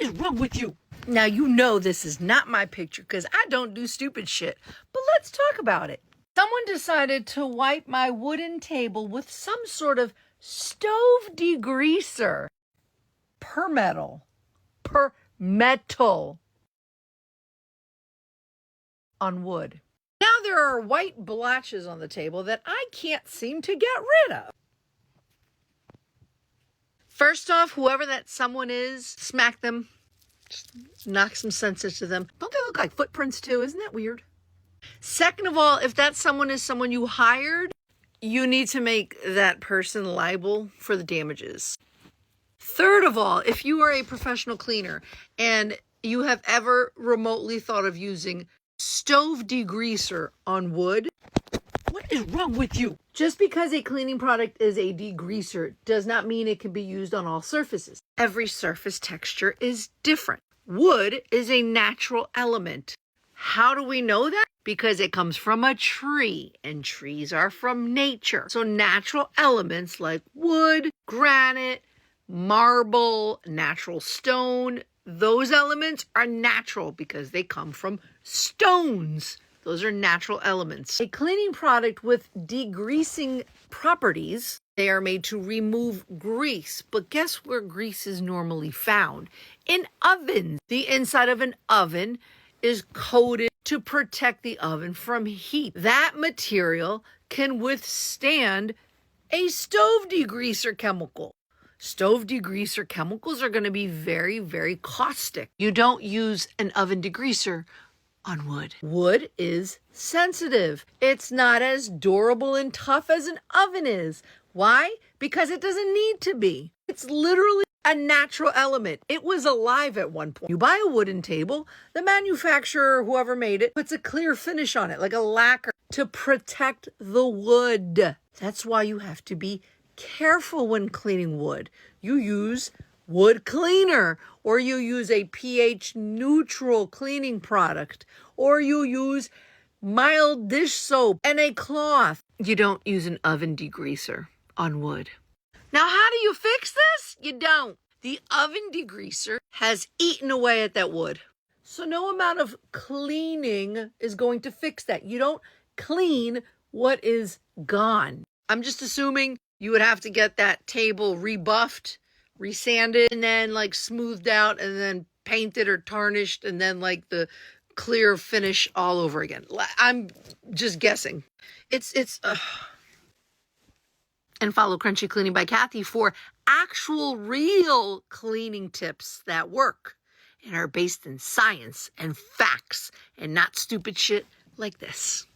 is wrong with you? Now, you know this is not my picture because I don't do stupid shit, but let's talk about it. Someone decided to wipe my wooden table with some sort of stove degreaser. Per metal on wood. Now there are white blotches on the table that I can't seem to get rid of. First off, whoever that someone is, smack them. Just knock some sense into them. Don't they look like footprints too? Isn't that weird? Second of all, if that someone is someone you hired, you need to make that person liable for the damages. Third of all, if you are a professional cleaner and you have ever remotely thought of using stove degreaser on wood, what is wrong with you? Just because a cleaning product is a degreaser does not mean it can be used on all surfaces. Every surface texture is different. Wood is a natural element. How do we know that? Because it comes from a tree, and trees are from nature. So natural elements like wood, granite, marble, natural stone, those elements are natural because they come from stones. Those are natural elements. A cleaning product with degreasing properties, they are made to remove grease. But guess where grease is normally found? In ovens. The inside of an oven is coated to protect the oven from heat. That material can withstand a stove degreaser chemical. Stove degreaser chemicals are going to be very, very caustic. You don't use an oven degreaser on wood. Wood is sensitive. It's not as durable and tough as an oven is. Why? Because it doesn't need to be. It's literally a natural element. It was alive at one point. You buy a wooden table, the manufacturer, whoever made it, puts a clear finish on it, like a lacquer, to protect the wood. That's why you have to be careful when cleaning wood. You use wood cleaner, or you use a pH neutral cleaning product, or you use mild dish soap and a cloth. You don't use an oven degreaser on wood. Now, how do you fix this? You don't. The oven degreaser has eaten away at that wood. So no amount of cleaning is going to fix that. You don't clean what is gone. I'm just assuming you would have to get that table rebuffed, resanded, and then like smoothed out, and then painted or tarnished, and then like the clear finish all over again. I'm just guessing. And follow Crunchy Cleaning by Kathy for actual real cleaning tips that work and are based in science and facts and not stupid shit like this.